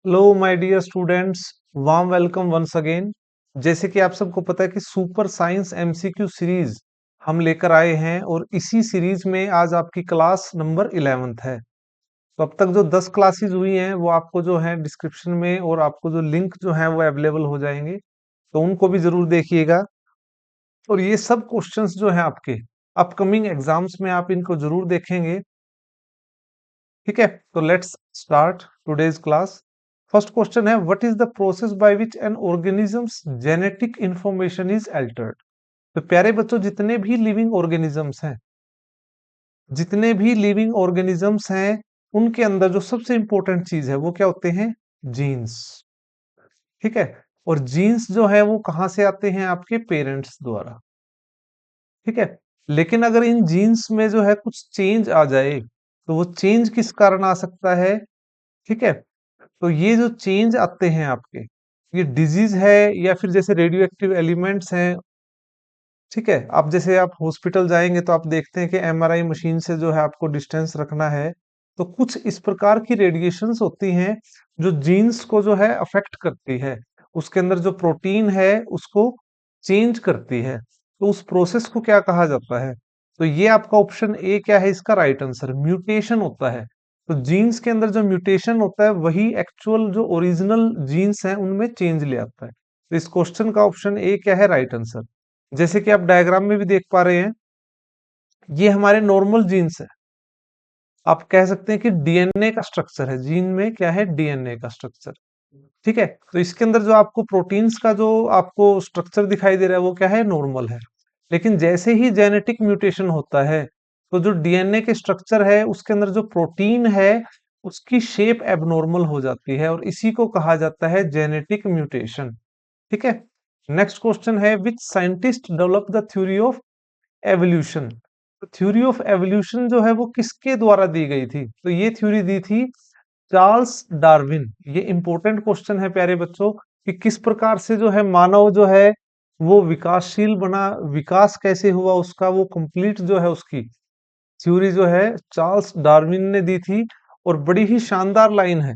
Hello my dear students, warm welcome once again. जैसे कि आप सबको पता है कि सुपर साइंस एमसीक्यू सीरीज हम लेकर आए हैं और इसी सीरीज में आज आपकी क्लास नंबर 11th है। तो अब तक जो 10 क्लासेस हुई हैं वो आपको जो है डिस्क्रिप्शन में और आपको जो लिंक जो है वो अवेलेबल हो जाएंगे, तो उनको भी जरूर देखिएगा। और ये सब क्वेश्चंस जो है आपके अपकमिंग एग्जाम्स में आप इनको जरूर देखेंगे। ठीक है, तो let's start today's class. First question है, what is the process by which an organisms genetic information is altered. तो प्यारे बच्चों, जितने भी लिविंग ऑर्गेनिजम्स हैं उनके अंदर जो सबसे इंपॉर्टेंट चीज है वो क्या होते हैं? जीन्स। ठीक है, और जीन्स जो है वो कहाँ से आते हैं? आपके पेरेंट्स द्वारा। ठीक है, लेकिन अगर इन जीन्स में जो है कुछ चेंज आ जाए तो वो चेंज किस कारण आ सकता है? ठीक है, तो ये जो चेंज आते हैं आपके, ये डिजीज है या फिर जैसे रेडियो एक्टिव एलिमेंट्स हैं। ठीक है, आप जैसे आप हॉस्पिटल जाएंगे तो आप देखते हैं कि एमआरआई मशीन से जो है आपको डिस्टेंस रखना है। तो कुछ इस प्रकार की रेडिएशंस होती हैं जो जीन्स को जो है अफेक्ट करती है, उसके अंदर जो प्रोटीन है उसको चेंज करती है। तो उस प्रोसेस को क्या कहा जाता है? तो ये आपका ऑप्शन ए क्या है इसका राइट आंसर? म्यूटेशन होता है। तो जीन्स के अंदर जो म्यूटेशन होता है वही एक्चुअल जो ओरिजिनल जीन्स है उनमें चेंज ले आता है। तो इस क्वेश्चन का ऑप्शन ए क्या है राइट आंसर? जैसे कि आप डायग्राम में भी देख पा रहे हैं, ये हमारे नॉर्मल जीन्स है। आप कह सकते हैं कि डीएनए का स्ट्रक्चर है, जीन में क्या है? डीएनए का स्ट्रक्चर। ठीक है, तो इसके अंदर जो आपको प्रोटीन्स का जो आपको स्ट्रक्चर दिखाई दे रहा है वो क्या है? नॉर्मल है। लेकिन जैसे ही जेनेटिक म्यूटेशन होता है तो जो डीएनए के स्ट्रक्चर है उसके अंदर जो प्रोटीन है उसकी शेप एबनॉर्मल हो जाती है और इसी को कहा जाता है जेनेटिक म्यूटेशन। ठीक है, नेक्स्ट क्वेश्चन है, which scientist develop the theory of evolution. तो थ्योरी ऑफ एवोल्यूशन जो है वो किसके द्वारा दी गई थी? तो ये थ्योरी दी थी चार्ल्स डार्विन। ये इंपॉर्टेंट क्वेश्चन है प्यारे बच्चों, कि किस प्रकार से जो है मानव जो है वो विकासशील बना, विकास कैसे हुआ उसका, वो कंप्लीट जो है उसकी थ्योरी जो है चार्ल्स डार्विन ने दी थी। और बड़ी ही शानदार लाइन है,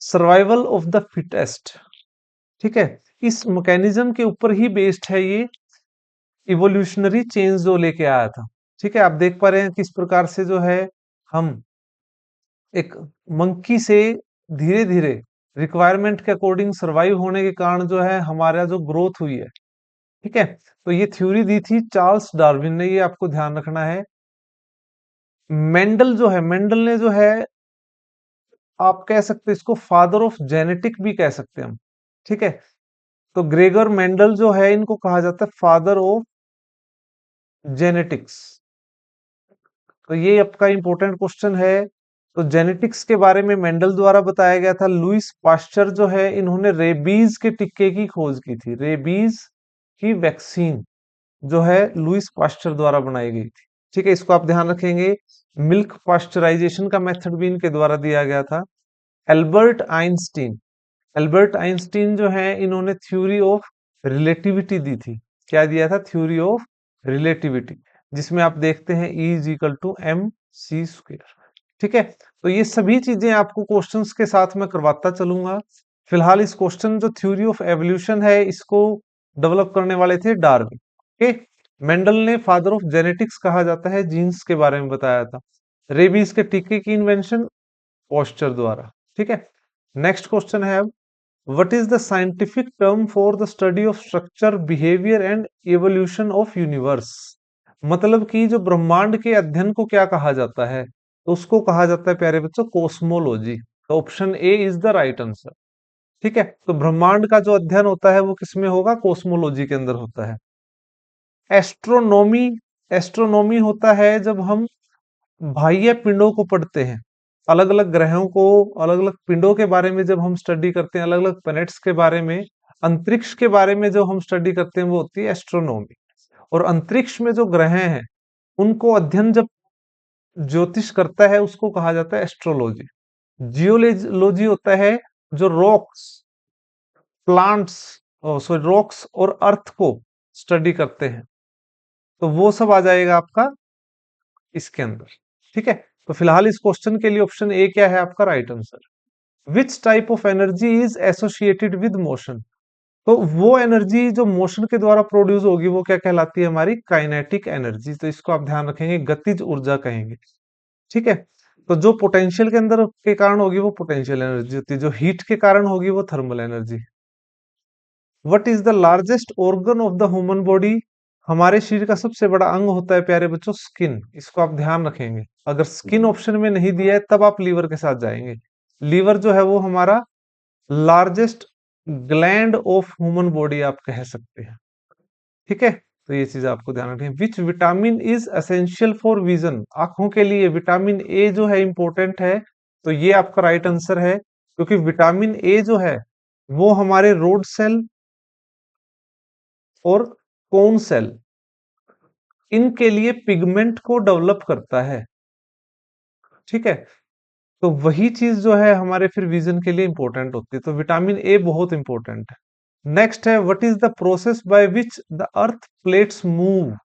सर्वाइवल ऑफ द फिटेस्ट। ठीक है, इस मैकेनिज्म के ऊपर ही बेस्ड है ये इवोल्यूशनरी चेंज जो लेके आया था। ठीक है, आप देख पा रहे हैं किस प्रकार से जो है हम एक मंकी से धीरे धीरे रिक्वायरमेंट के अकॉर्डिंग सरवाइव होने के कारण जो है हमारा जो ग्रोथ हुई है। ठीक है, तो ये थ्योरी दी थी चार्ल्स डार्विन ने, ये आपको ध्यान रखना है। मेंडल जो है, मेंडल ने जो है, आप कह सकते हैं इसको फादर ऑफ जेनेटिक भी कह सकते हैं हम। ठीक है, तो ग्रेगर मेंडल जो है इनको कहा जाता है फादर ऑफ जेनेटिक्स। तो ये आपका इंपॉर्टेंट क्वेश्चन है। तो जेनेटिक्स के बारे में मेंडल द्वारा बताया गया था। लुइस पास्चर जो है इन्होंने रेबीज के टिक्के की खोज की थी। रेबीज की वैक्सीन जो है लुइस पास्चर द्वारा बनाई गई थी। ठीक है, इसको आप ध्यान रखेंगे। मिल्क पास्चराइजेशन का मेथड भी इनके द्वारा दिया गया था। एल्बर्ट आइंस्टीन, एल्बर्ट आइंस्टीन जो है इन्होंने थ्योरी ऑफ रिलेटिविटी दी थी। क्या दिया था? थ्योरी ऑफ रिलेटिविटी, जिसमें आप देखते हैं E is equal to M C square. ठीक है, तो ये सभी चीजें आपको क्वेश्चंस के साथ में करवाता चलूंगा। फिलहाल इस क्वेश्चन जो थ्योरी ऑफ एवोल्यूशन है इसको डेवलप करने वाले थे डार्विन। ओके, मेंडल ने फादर ऑफ जेनेटिक्स कहा जाता है, जीन्स के बारे में बताया था। रेबीज के टीके की इन्वेंशन पॉस्चर द्वारा। ठीक है, नेक्स्ट क्वेश्चन है, what is the scientific term for the study of structure, behavior and evolution of universe। मतलब कि जो ब्रह्मांड के अध्ययन को क्या कहा जाता है? तो उसको कहा जाता है प्यारे बच्चों कोस्मोलॉजी। तो option A is the right answer. ठीक है, तो ब्रह्मांड का जो अध्ययन होता है वो किसमें होगा? कोस्मोलॉजी के अंदर होता है। एस्ट्रोनॉमी, एस्ट्रोनॉमी होता है जब हम बाह्य पिंडों को पढ़ते हैं, अलग अलग ग्रहों को, अलग अलग पिंडों के बारे में जब हम स्टडी करते हैं, अलग अलग प्लैनेट्स के बारे में, अंतरिक्ष के बारे में जो हम स्टडी करते हैं वो होती है एस्ट्रोनॉमी। और अंतरिक्ष में जो ग्रह हैं उनको अध्ययन जब ज्योतिष करता है उसको कहा जाता है एस्ट्रोलॉजी। जियोलॉजी होता है जो रॉक्स, प्लांट्स, सॉरी रॉक्स और अर्थ को स्टडी करते हैं, तो वो सब आ जाएगा आपका इसके अंदर। ठीक है, तो फिलहाल इस क्वेश्चन के लिए ऑप्शन ए क्या है आपका right answer? Which type of energy is associated with motion. तो वो एनर्जी जो मोशन के द्वारा प्रोड्यूस होगी वो क्या कहलाती है, हमारी काइनेटिक एनर्जी। तो इसको आप ध्यान रखेंगे, गतिज ऊर्जा कहेंगे। ठीक है। तो जो पोटेंशियल के अंदर के कारण होगी वो पोटेंशियल एनर्जी होती है, जो हीट के कारण होगी वो thermal energy. What is the largest organ of the human body. हमारे शरीर का सबसे बड़ा अंग होता है प्यारे बच्चों स्किन। इसको आप ध्यान रखेंगे, अगर स्किन ऑप्शन में नहीं दिया है तब आप लीवर के साथ जाएंगे। लीवर जो है वो हमारा largest gland of human body आप कह सकते हैं। ठीक है। तो ये चीज आपको ध्यान रखनी है। Which vitamin is essential for vision. आंखों के लिए विटामिन ए जो है इंपॉर्टेंट है। तो ये आपका राइट आंसर है, क्योंकि विटामिन ए जो है वो हमारे रोड सेल और कोन सेल इनके लिए पिगमेंट को डेवलप करता है। ठीक है। तो वही चीज जो है हमारे फिर विजन के लिए इंपॉर्टेंट होती है। तो विटामिन ए बहुत इंपॉर्टेंट है। नेक्स्ट है, what is the process by which the earth plates move.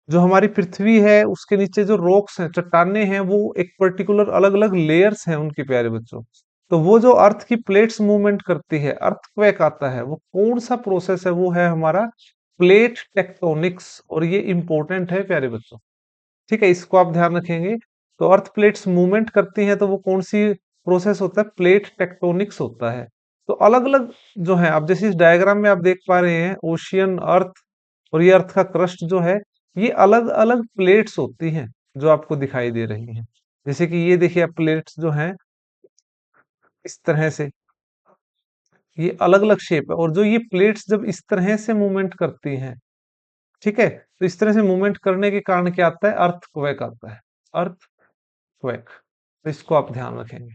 जो हमारी पृथ्वी है उसके नीचे जो रॉक्स हैं, चट्टाने हैं, वो एक पर्टिकुलर अलग अलग लेयर्स हैं उनके प्यारे बच्चों। तो वो जो अर्थ की प्लेट्स मूवमेंट करती है, अर्थक्वेक आता है, वो कौन सा प्रोसेस है, वो है हमारा प्लेट टेक्टोनिक्स। और ये इंपॉर्टेंट है प्यारे बच्चों। ठीक है, इसको आप ध्यान रखेंगे। तो अर्थ प्लेट्स मूवमेंट करती हैं तो वो कौन सी प्रोसेस होता है, प्लेट टेक्टोनिक्स होता है। तो अलग अलग जो है, आप जैसे इस डायग्राम में आप देख पा रहे हैं, ओशियन, अर्थ और ये अर्थ का क्रस्ट जो है, ये अलग अलग प्लेट्स होती हैं जो आपको दिखाई दे रही हैं। जैसे कि ये देखिए, आप प्लेट्स जो हैं इस तरह से, ये अलग अलग शेप है। और जो ये प्लेट्स जब इस तरह से मूवमेंट करती हैं, ठीक है, तो इस तरह से मूवमेंट करने के कारण क्या आता है, अर्थक्वेक आता है, अर्थक्वेक। तो इसको आप ध्यान रखेंगे।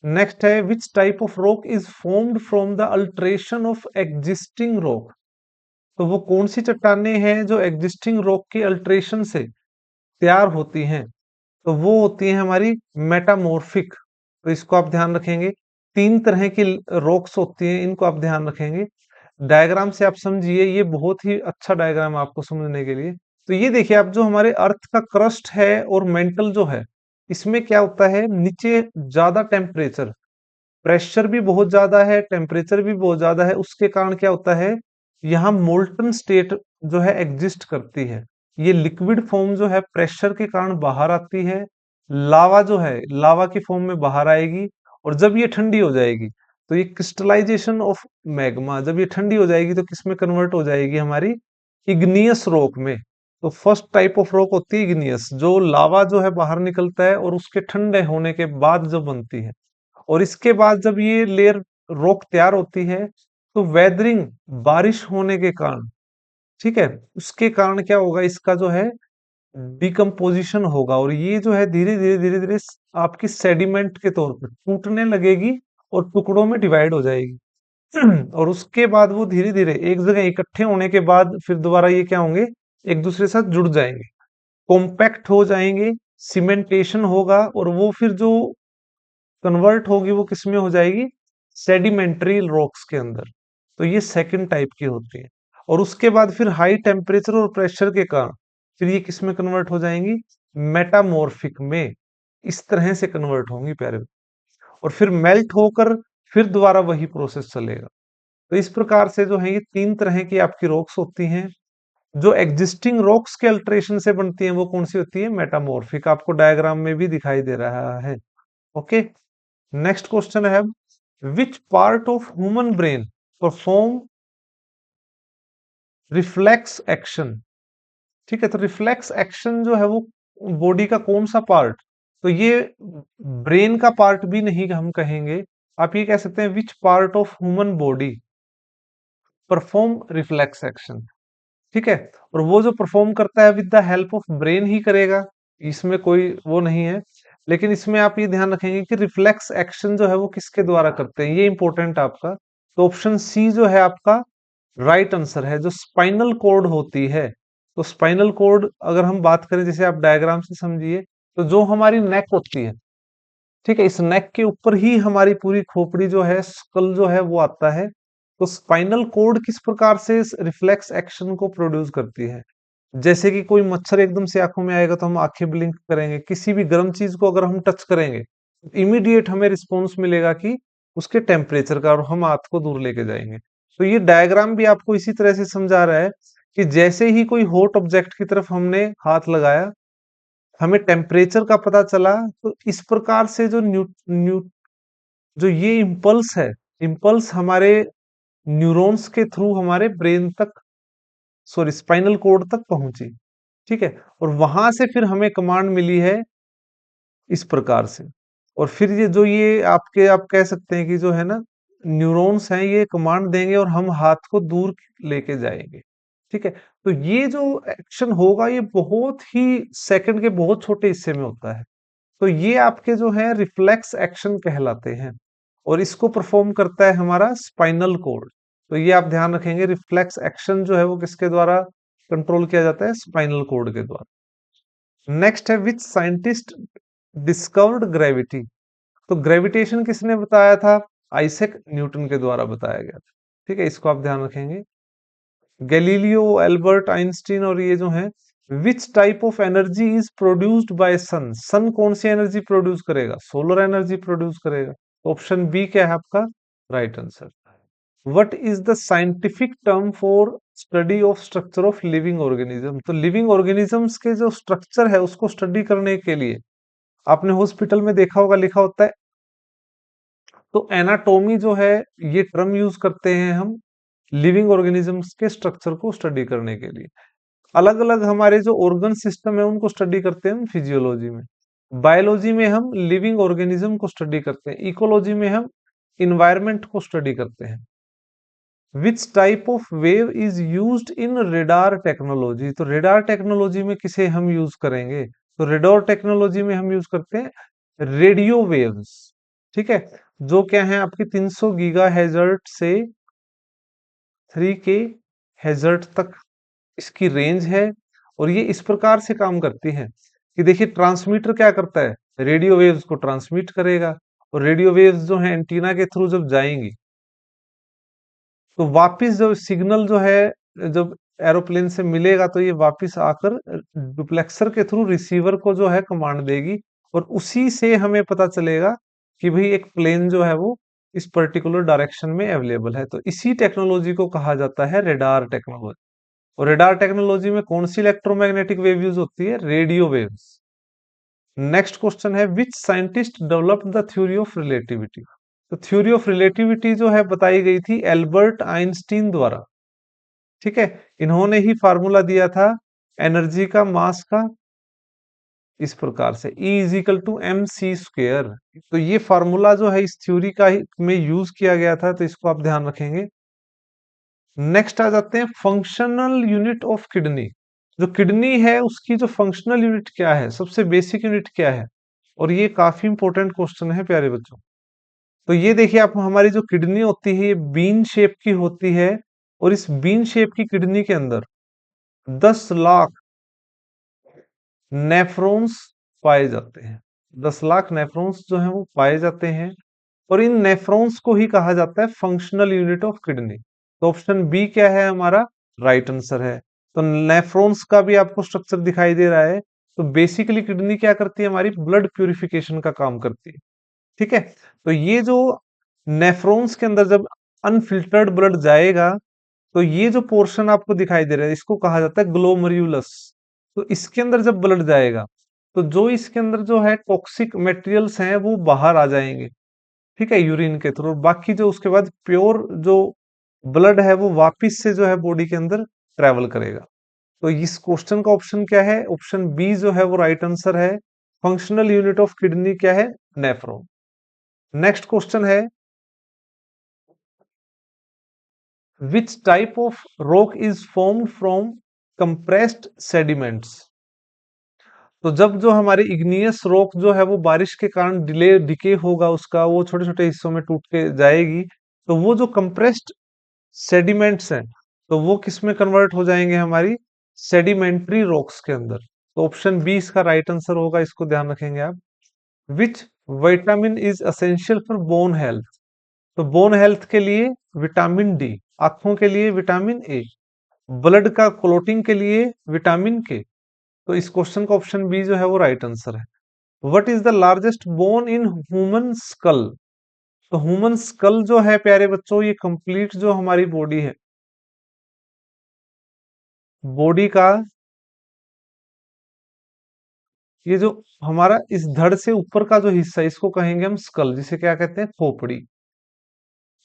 नेक्स्ट है, which type of rock is formed from the alteration of existing rock. तो वो कौन सी चट्टाने हैं जो एग्जिस्टिंग रॉक के अल्ट्रेशन से तैयार होती हैं। तो वो होती है हमारी मेटामॉर्फिक। तो इसको आप ध्यान रखेंगे। तीन तरह की रॉक्स होती हैं, इनको आप ध्यान रखेंगे। डायग्राम से आप समझिए, ये बहुत ही अच्छा डायग्राम है आपको समझने के लिए। तो ये देखिए आप, जो हमारे अर्थ का क्रस्ट है और मेंटल जो है, इसमें क्या होता है, नीचे ज्यादा टेम्परेचर, प्रेशर भी बहुत ज्यादा है, टेम्परेचर भी बहुत ज्यादा है। उसके कारण क्या होता है, यहाँ मोल्टन स्टेट जो है एग्जिस्ट करती है। ये लिक्विड फॉर्म जो है प्रेशर के कारण बाहर आती है। लावा जो है लावा की फॉर्म में बाहर आएगी। और जब ये ठंडी हो जाएगी तो ये क्रिस्टलाइजेशन ऑफ मैग्मा, जब ये ठंडी हो जाएगी तो किस में कन्वर्ट हो जाएगी, हमारी इग्नियस रॉक में। तो फर्स्ट टाइप ऑफ रॉक होती है इग्नियस, जो लावा जो है बाहर निकलता है और उसके ठंडे होने के बाद जो बनती है। और इसके बाद जब ये लेयर रॉक तैयार होती है तो वेदरिंग, बारिश होने के कारण, ठीक है, उसके कारण क्या होगा, इसका जो है डिकम्पोजिशन होगा। और ये जो है धीरे धीरे आपकी सेडिमेंट के तौर पर टूटने लगेगी और टुकड़ों में डिवाइड हो जाएगी। और उसके बाद वो धीरे धीरे एक जगह इकट्ठे होने के बाद फिर दोबारा ये क्या होंगे, एक दूसरे के साथ जुड़ जाएंगे, कॉम्पैक्ट हो जाएंगे, सीमेंटेशन होगा। और वो फिर जो कन्वर्ट होगी वो किस में हो जाएगी, सेडिमेंट्री रॉक्स के अंदर। तो ये सेकंड टाइप की होती है। और उसके बाद फिर हाई टेम्परेचर और प्रेशर के कारण फिर ये किस में कन्वर्ट हो जाएंगी, मेटामॉर्फिक में। इस तरह से कन्वर्ट होंगी प्यारे। और फिर मेल्ट होकर फिर दोबारा वही प्रोसेस चलेगा। तो इस प्रकार से जो है ये तीन तरह की आपकी रॉक्स होती हैं। जो एग्जिस्टिंग रॉक्स के अल्ट्रेशन से बनती हैं वो कौन सी होती है, मेटामॉर्फिक। आपको डायग्राम में भी दिखाई दे रहा है। ओके। नेक्स्ट क्वेश्चन है, विच part of human brain perform reflex action. ठीक है, तो रिफ्लेक्स एक्शन जो है वो बॉडी का कौन सा पार्ट, तो ये ब्रेन का पार्ट भी नहीं हम कहेंगे, आप ये कह सकते हैं which part of human body perform reflex action. ठीक है। और वो जो परफॉर्म करता है with the help of brain ही करेगा, इसमें कोई वो नहीं है। लेकिन इसमें आप ये ध्यान रखेंगे कि रिफ्लेक्स एक्शन जो है वो किसके द्वारा करते हैं, ये इंपॉर्टेंट आपका। तो ऑप्शन सी जो है आपका राइट आंसर है, जो स्पाइनल कॉर्ड होती है। तो स्पाइनल कॉर्ड अगर हम बात करें, जैसे आप डायग्राम से समझिए, तो जो हमारी नेक होती है, ठीक है, इस नेक के ऊपर ही हमारी पूरी खोपड़ी जो है, स्कल जो है वो आता है। तो स्पाइनल कॉर्ड किस प्रकार से इस रिफ्लेक्स एक्शन को प्रोड्यूस करती है, जैसे कि कोई मच्छर एकदम से आंखों में आएगा तो हम आंखें ब्लिंक करेंगे, किसी भी गर्म चीज को अगर हम टच करेंगे इमीडिएट हमें रिस्पॉन्स मिलेगा कि उसके टेम्परेचर का, और हम हाथ को दूर लेके जाएंगे। तो ये डायग्राम भी आपको इसी तरह से समझा रहा है कि जैसे ही कोई हॉट ऑब्जेक्ट की तरफ हमने हाथ लगाया, हमें टेम्परेचर का पता चला, तो इस प्रकार से जो न्यू न्यू जो ये इम्पल्स है, इम्पल्स हमारे न्यूरॉन्स के थ्रू हमारे ब्रेन तक, सॉरी स्पाइनल कोड तक पहुंची। ठीक है, और वहां से फिर हमें कमांड मिली है इस प्रकार से। और फिर ये जो ये आपके, आप कह सकते हैं कि जो है ना न्यूरॉन्स हैं, ये कमांड देंगे और हम हाथ को दूर लेके जाएंगे। ठीक है, तो ये जो एक्शन होगा ये बहुत ही सेकंड के बहुत छोटे हिस्से में होता है। तो ये आपके जो है रिफ्लेक्स एक्शन कहलाते हैं, और इसको परफॉर्म करता है हमारा स्पाइनल कोड। तो ये आप ध्यान रखेंगे, रिफ्लेक्स एक्शन जो है वो किसके द्वारा कंट्रोल किया जाता है? स्पाइनल कोड के द्वारा। नेक्स्ट है, विच साइंटिस्ट डिस्कवर्ड ग्रेविटी? तो ग्रेविटेशन किसने बताया था? आइजैक न्यूटन के द्वारा बताया गया था। ठीक है, इसको आप ध्यान रखेंगे। गैलीलियो, एल्बर्ट आइंस्टीन और ये जो है, which type of energy is produced by sun? Sun कौन सी एनर्जी प्रोड्यूस करेगा? सोलर एनर्जी प्रोड्यूस करेगा। ऑप्शन बी क्या है आपका right answer. What is the scientific term for study of structure of living organism? तो लिविंग ऑर्गेनिजम्स के जो स्ट्रक्चर है उसको स्टडी करने के लिए आपने हॉस्पिटल में देखा होगा लिखा होता है, तो एनाटोमी जो है ये टर्म यूज करते हैं हम लिविंग ऑर्गेनिजम्स के स्ट्रक्चर को स्टडी करने के लिए। अलग अलग हमारे जो ऑर्गन सिस्टम है उनको स्टडी करते हैं हम फिजियोलॉजी में। बायोलॉजी में हम लिविंग ऑर्गेनिज्म को स्टडी करते हैं। इकोलॉजी में हम इन्वायरमेंट को स्टडी करते हैं। विच type of wave is used in radar technology? तो रेडार टेक्नोलॉजी में किसे हम यूज करेंगे? तो रेडार टेक्नोलॉजी में हम यूज करते हैं रेडियो वेव्स। ठीक है, जो क्या है आपकी 300 गीगा हेजर्ट से 3 के हेजर्ट तक इसकी रेंज है। और ये इस प्रकार से काम करती है कि देखिए, ट्रांसमीटर क्या करता है? रेडियो वेव्स को ट्रांसमिट करेगा, और रेडियो वेव्स जो है एंटीना के थ्रू जब जाएंगी, तो वापिस जो सिग्नल जो है जब एरोप्लेन से मिलेगा, तो ये वापिस आकर डुप्लेक्सर के थ्रू रिसीवर को जो है कमांड देगी, और उसी से हमें पता चलेगा कि भाई एक प्लेन जो है वो इस पर्टिकुलर डायरेक्शन में अवेलेबल है। तो इसी टेक्नोलॉजी को कहा जाता है रेडार टेक्नोलॉजी। और रेडार टेक्नोलॉजी में कौन सी इलेक्ट्रोमैग्नेटिक वेव यूज होती है? Radio waves. नेक्स्ट क्वेश्चन है, which scientist developed the theory of relativity? तो थ्योरी ऑफ रिलेटिविटी जो है बताई गई थी एल्बर्ट आइंस्टीन द्वारा। ठीक है, इन्होंने ही फार्मूला दिया था एनर्जी का, मास का, इस प्रकार से E is equal to M C square. तो ये फार्मूला जो है इस थ्योरी का ही में यूज किया गया था, तो इसको आप ध्यान रखेंगे। नेक्स्ट आ जाते हैं, फंक्शनल यूनिट ऑफ किडनी। जो किडनी है उसकी जो फंक्शनल यूनिट क्या है, सबसे बेसिक यूनिट क्या है? और ये काफी इंपॉर्टेंट क्वेश्चन है प्यारे बच्चों। तो ये देखिए, आप हमारी जो किडनी होती है ये बीन शेप की होती है, और इस बीन शेप की किडनी के अंदर 10 लाख नेफ्रॉन्स पाए जाते हैं। 10 लाख नेफ्रॉन्स जो है वो पाए जाते हैं, और इन नेफ्रॉन्स को ही कहा जाता है फंक्शनल यूनिट ऑफ किडनी। तो ऑप्शन बी क्या है हमारा राइट आंसर है। तो नेफ्रॉन्स का भी आपको स्ट्रक्चर दिखाई दे रहा है। तो बेसिकली किडनी क्या करती है? हमारी ब्लड प्यूरिफिकेशन का काम करती है। ठीक है, तो ये जो नेफ्रॉन्स के अंदर जब अनफिल्टर्ड ब्लड जाएगा, तो ये जो पोर्शन आपको दिखाई दे रहा है इसको कहा जाता है ग्लोमर्युलस। तो इसके अंदर जब ब्लड जाएगा, तो जो इसके अंदर जो है टॉक्सिक मटेरियल्स हैं वो बाहर आ जाएंगे। ठीक है, यूरिन के थ्रू। बाकी जो उसके बाद प्योर जो ब्लड है वो वापिस से जो है बॉडी के अंदर ट्रेवल करेगा। तो इस क्वेश्चन का ऑप्शन क्या है? ऑप्शन बी जो है वो राइट आंसर है। फंक्शनल यूनिट ऑफ किडनी क्या है? नेफ्रॉन। नेक्स्ट क्वेश्चन है, which type of rock is formed from compressed sediments? तो जब जो हमारे इग्नियस रॉक जो है वो बारिश के कारण डिके होगा, उसका वो छोटे छोटे हिस्सों में टूट के जाएगी, तो वो जो कंप्रेस्ड सेडिमेंट्स हैं, तो वो किस में कन्वर्ट हो जाएंगे? हमारी सेडिमेंट्री रॉक्स के अंदर। तो ऑप्शन बी इसका राइट आंसर होगा, इसको ध्यान रखेंगे आप। Which vitamin is essential for bone health? तो बोन हेल्थ के लिए विटामिन डी, आंखों के लिए विटामिन ए, ब्लड का क्लोटिंग के लिए विटामिन के। तो इस क्वेश्चन का ऑप्शन बी जो है वो राइट आंसर है। What is the largest bone in human school? तो ह्यूमन स्कल जो है प्यारे बच्चों, ये कंप्लीट जो हमारी बॉडी है, बॉडी का ये जो हमारा इस धड़ से ऊपर का जो हिस्सा है, इसको कहेंगे हम स्कल, जिसे क्या कहते हैं, खोपड़ी।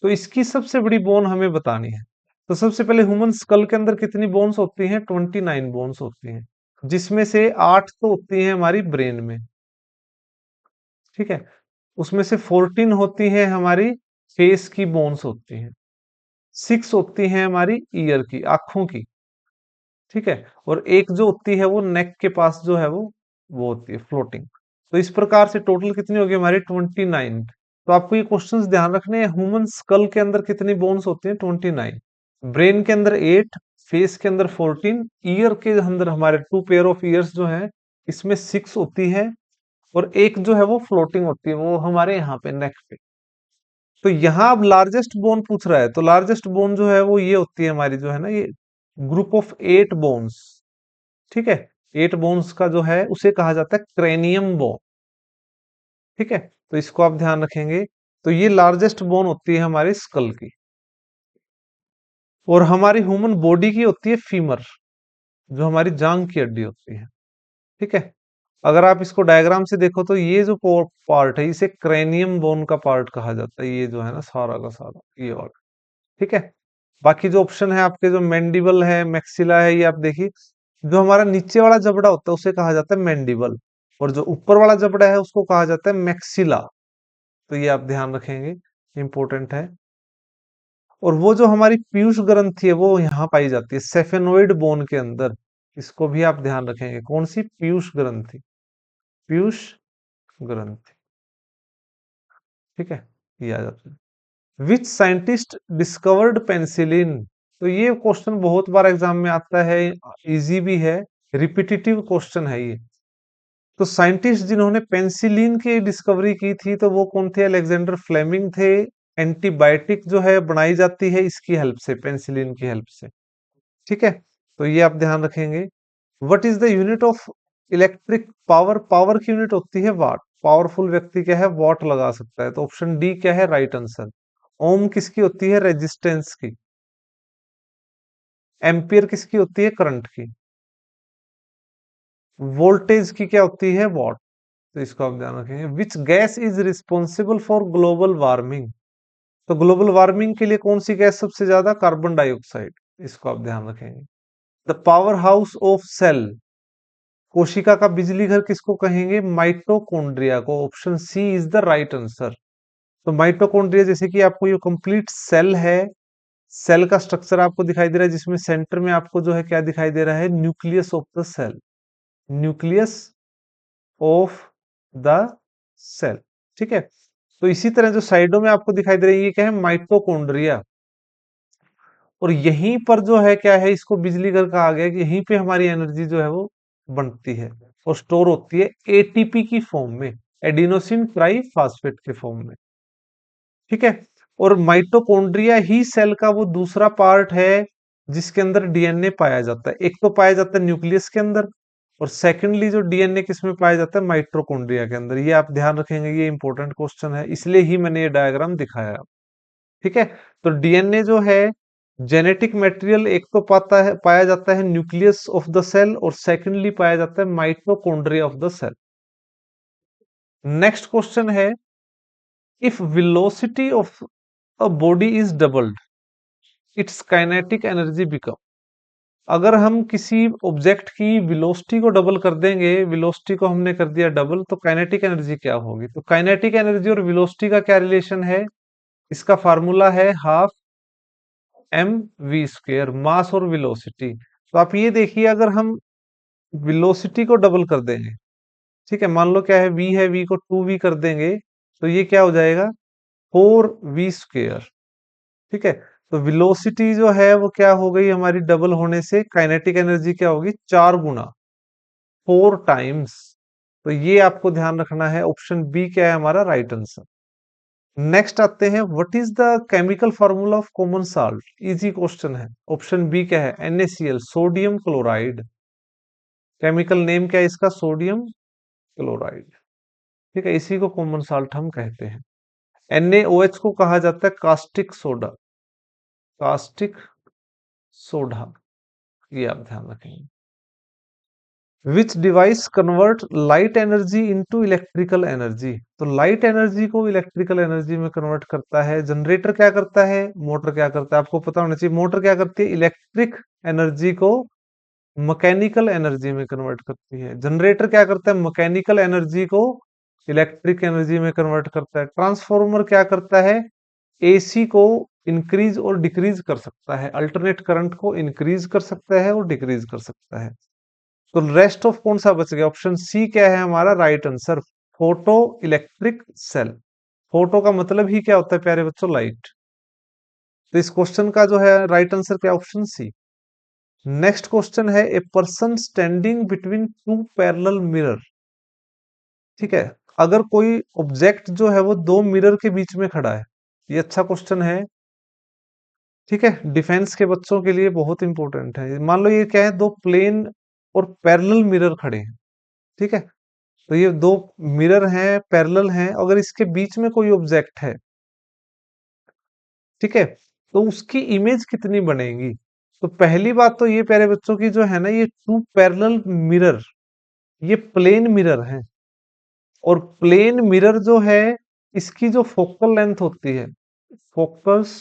तो इसकी सबसे बड़ी बोन हमें बतानी है। तो सबसे पहले ह्यूमन स्कल के अंदर कितनी बोन्स होती हैं? 29 बोन्स होती हैं, जिसमें से 8 तो होती हैं हमारी ब्रेन में, ठीक है। उसमें से 14 होती हैं हमारी फेस की बोन्स होती हैं, 6 होती हैं हमारी ईयर की, आंखों की, ठीक है। और एक जो होती है वो नेक के पास जो है वो होती है फ्लोटिंग। तो इस प्रकार से टोटल कितनी होगी हमारी? 29। तो आपको ये क्वेश्चंस ध्यान रखने हैं, ह्यूमन स्कल के अंदर कितनी बोन्स होती हैं? 29। ब्रेन के अंदर 8, फेस के अंदर 14, ईयर के अंदर हमारे 2 पेयर ऑफ ईयर्स जो है, इसमें 6 होती है, और एक जो है वो फ्लोटिंग होती है, वो हमारे यहाँ पे नेक पे। तो यहाँ अब लार्जेस्ट बोन पूछ रहा है, तो लार्जेस्ट बोन जो है वो ये होती है हमारी, जो है ना, ये ग्रुप ऑफ 8 बोन्स, ठीक है। 8 बोन्स का जो है उसे कहा जाता है क्रेनियम बोन, ठीक है। तो इसको आप ध्यान रखेंगे। तो ये लार्जेस्ट बोन होती है हमारे स्कल की, और हमारी ह्यूमन बॉडी की होती है फीमर, जो हमारी जांग की हड्डी होती है, ठीक है। अगर आप इसको डायग्राम से देखो तो ये जो पार्ट है, इसे क्रेनियम बोन का पार्ट कहा जाता है, ये जो है ना सारा का सारा ये वाला, ठीक है। बाकी जो ऑप्शन है आपके, जो मैंडिबल है, मैक्सिला है, ये आप देखिए। जो हमारा नीचे वाला जबड़ा होता है उसे कहा जाता है मैंडिबल, और जो ऊपर वाला जबड़ा है उसको कहा जाता है मैक्सिला। तो ये आप ध्यान रखेंगे, इंपॉर्टेंट है। और वो जो हमारी पीयूष ग्रंथि है वो यहाँ पाई जाती है सेफेनोइड बोन के अंदर। इसको भी आप ध्यान रखेंगे, कौन सी? पीयूष ग्रंथि, पीयूष ग्रंथि, ठीक है। ये आ जाता है। Which scientist discovered penicillin? तो ये क्वेश्चन बहुत बार एग्जाम में आता है, इजी भी है, रिपीटिटिव क्वेश्चन है ये। तो साइंटिस्ट जिन्होंने पेंसिलिन की डिस्कवरी की थी, तो वो कौन थे? अलेक्जेंडर फ्लेमिंग थे। एंटीबायोटिक जो है बनाई जाती है इसकी हेल्प से, पेंसिलिन की हेल्प से, ठीक है। तो ये आप ध्यान रखेंगे। What is the unit of electric power? Power की यूनिट होती है वाट। पावरफुल व्यक्ति क्या है? वॉट लगा सकता है। तो ऑप्शन डी क्या है? Right answer. ओम किसकी होती है? रेजिस्टेंस की। एम्पियर किसकी होती है? करंट की। वोल्टेज की क्या होती है? वॉट। तो इसको आप ध्यान रखेंगे। Which gas is responsible for global warming? तो ग्लोबल वार्मिंग के लिए कौन सी गैस सबसे ज्यादा? Carbon dioxide. इसको आप ध्यान रखेंगे। The power house of cell, कोशिका का बिजली घर किसको कहेंगे? माइटोकॉन्ड्रिया को। Option C is the right answer. तो माइटोकॉन्ड्रिया, जैसे कि आपको ये कंप्लीट सेल है, सेल का स्ट्रक्चर आपको दिखाई दे रहा है, जिसमें सेंटर में आपको जो है क्या दिखाई दे रहा है? Nucleus of the cell, nucleus of the cell, ठीक है। तो इसी तरह जो साइडों में आपको दिखाई दे रही है, ये क्या है? माइटोकॉन्ड्रिया। और यहीं पर जो है क्या है, इसको बिजली घर कहा गया कि यहीं पे हमारी एनर्जी जो है वो बनती है और स्टोर होती है एटीपी की फॉर्म में, एडिनोसिन ट्राइफॉस्फेट के फॉर्म में, ठीक है। और माइटोकॉन्ड्रिया ही सेल का वो दूसरा पार्ट है जिसके अंदर डीएनए पाया जाता है। एक तो पाया जाता है न्यूक्लियस के अंदर, और सेकेंडली जो डीएनए किसमें पाया जाता है? माइटोकॉन्ड्रिया के अंदर। ये आप ध्यान रखेंगे, ये इंपॉर्टेंट क्वेश्चन है, इसलिए ही मैंने ये डायग्राम दिखाया, ठीक है। तो डीएनए जो है जेनेटिक मटेरियल, एक तो पाया जाता है न्यूक्लियस ऑफ द सेल, और सेकेंडली पाया जाता है mitochondria of the cell. Next question है, if velocity of a body is doubled, its kinetic energy become. अगर हम किसी ऑब्जेक्ट की वेलोसिटी को डबल कर देंगे, वेलोसिटी को हमने कर दिया डबल, तो काइनेटिक एनर्जी क्या होगी? तो काइनेटिक एनर्जी और वेलोसिटी का क्या रिलेशन है? इसका फार्मूला है हाफ एम वी स्क्वेयर, मास और वेलोसिटी। तो आप ये देखिए, अगर हम वेलोसिटी को डबल कर देंगे, ठीक है, मान लो क्या है, वी को 2v कर देंगे, तो ये क्या हो जाएगा? 4v स्क्वेयर, ठीक है। तो वेलोसिटी जो है वो क्या हो गई हमारी? डबल होने से काइनेटिक एनर्जी क्या होगी? 4 गुना, 4 टाइम्स। तो ये आपको ध्यान रखना है। ऑप्शन बी क्या है हमारा? Right answer. नेक्स्ट आते हैं, what is the chemical formula of common salt? Easy question है। ऑप्शन बी क्या है? NaCl, sodium chloride. Chemical name क्या है इसका? सोडियम क्लोराइड, ठीक है। इसी को कॉमन साल्ट हम कहते हैं। NaOH को कहा जाता है कास्टिक सोडा, कास्टिक सोडा, ये आप ध्यान रखेंगे। विच device convert light energy into electrical energy, तो लाइट एनर्जी को इलेक्ट्रिकल एनर्जी में कन्वर्ट करता है। जनरेटर क्या करता है, मोटर क्या करता है, आपको पता होना चाहिए। मोटर क्या करती है, इलेक्ट्रिक एनर्जी को मैकेनिकल एनर्जी में कन्वर्ट करती है। जनरेटर क्या करता है, मैकेनिकल एनर्जी को इलेक्ट्रिक एनर्जी में कन्वर्ट करता है। ट्रांसफॉर्मर क्या करता है, एसी को इंक्रीज और डिक्रीज कर सकता है, अल्टरनेट करंट को इंक्रीज कर सकता है और डिक्रीज कर सकता है। तो रेस्ट ऑफ कौन सा बच गया, ऑप्शन सी क्या है हमारा right answer, photo electric cell. Photo का मतलब ही क्या होता है प्यारे बच्चों, लाइट। तो इस क्वेश्चन का जो है राइट आंसर क्या, ऑप्शन सी। नेक्स्ट क्वेश्चन है, a person standing between two parallel mirror. ठीक है, अगर कोई ऑब्जेक्ट जो है वो दो मिरर के बीच में खड़ा है, ये अच्छा क्वेश्चन है। ठीक है, डिफेंस के बच्चों के लिए बहुत इंपॉर्टेंट है। मान लो ये क्या है, दो प्लेन और पैरेलल मिरर खड़े हैं। ठीक है, तो ये दो मिरर हैं, पैरेलल हैं, अगर इसके बीच में कोई ऑब्जेक्ट है, ठीक है, तो उसकी इमेज कितनी बनेगी। तो पहली बात तो ये प्यारे बच्चों की जो है ना, ये टू पैरेलल मिरर, ये प्लेन मिरर है। और प्लेन मिरर जो है, इसकी जो फोकल लेंथ होती है, फोकस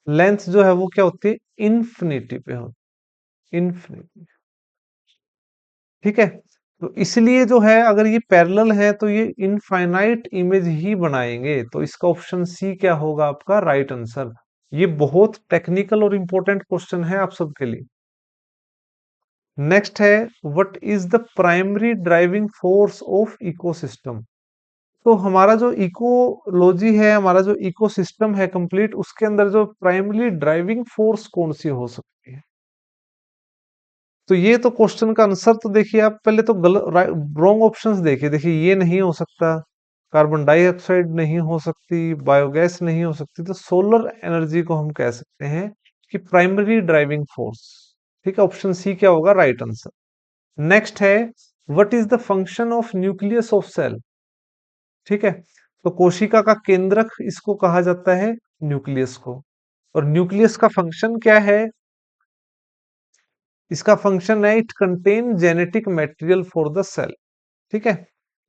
लेंथ जो है वो क्या होती है, इन्फिनिटी पे होती है, इन्फिनिटी। ठीक है, तो इसलिए जो है अगर ये पैरेलल है तो ये इनफाइनाइट इमेज ही बनाएंगे। तो इसका ऑप्शन सी क्या होगा आपका राइट आंसर। ये बहुत टेक्निकल और इंपॉर्टेंट क्वेश्चन है आप सबके लिए। नेक्स्ट है, what is the primary driving force of ecosystem. तो हमारा जो इकोलॉजी है, हमारा जो इकोसिस्टम है कंप्लीट, उसके अंदर जो प्राइमरी ड्राइविंग फोर्स कौन सी हो सकती है। तो ये तो क्वेश्चन का आंसर तो देखिए आप पहले तो रॉन्ग ऑप्शंस देखिए। देखिए ये नहीं हो सकता, कार्बन डाइऑक्साइड नहीं हो सकती, बायोगैस नहीं हो सकती, तो सोलर एनर्जी को हम कह सकते हैं कि प्राइमरी ड्राइविंग फोर्स। ठीक है, ऑप्शन सी क्या होगा राइट आंसर। नेक्स्ट है, what is the function of nucleus of cell. ठीक है, तो कोशिका का केंद्रक इसको कहा जाता है, न्यूक्लियस को। और न्यूक्लियस का फंक्शन क्या है, इसका फंक्शन है it contain genetic material for the cell. ठीक है,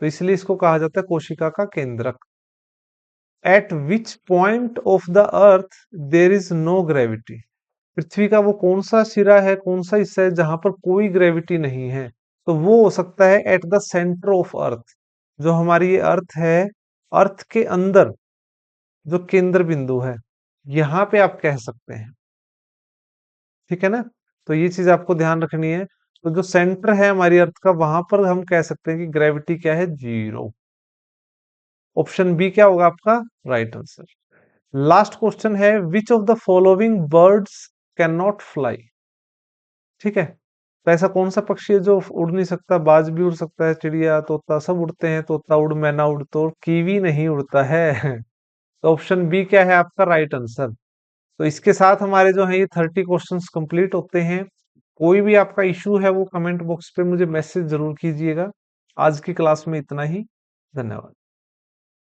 तो इसलिए इसको कहा जाता है कोशिका का केंद्रक। At which point of the earth there is no gravity. पृथ्वी का वो कौन सा सिरा है, कौन सा हिस्सा है जहां पर कोई ग्रेविटी नहीं है। तो वो हो सकता है at the centre of earth, जो हमारी ये अर्थ है, अर्थ के अंदर जो केंद्र बिंदु है, यहां पे आप कह सकते हैं। ठीक है ना, तो ये चीज आपको ध्यान रखनी है। तो जो सेंटर है हमारी अर्थ का, वहां पर हम कह सकते हैं कि ग्रेविटी क्या है, जीरो। ऑप्शन बी क्या होगा आपका राइट आंसर। लास्ट क्वेश्चन है, which of the following birds can not fly. ठीक है, तो ऐसा कौन सा पक्षी है जो उड़ नहीं सकता। बाज भी उड़ सकता है, चिड़िया तोता सब उड़ते हैं, तोता उड़ मैना उड़, तो कीवी नहीं उड़ता है। तो ऑप्शन बी क्या है आपका राइट आंसर। तो इसके साथ हमारे जो है ये 30 क्वेश्चंस कंप्लीट होते हैं। कोई भी आपका इशू है वो कमेंट बॉक्स पे मुझे मैसेज जरूर कीजिएगा। आज की क्लास में इतना ही, धन्यवाद।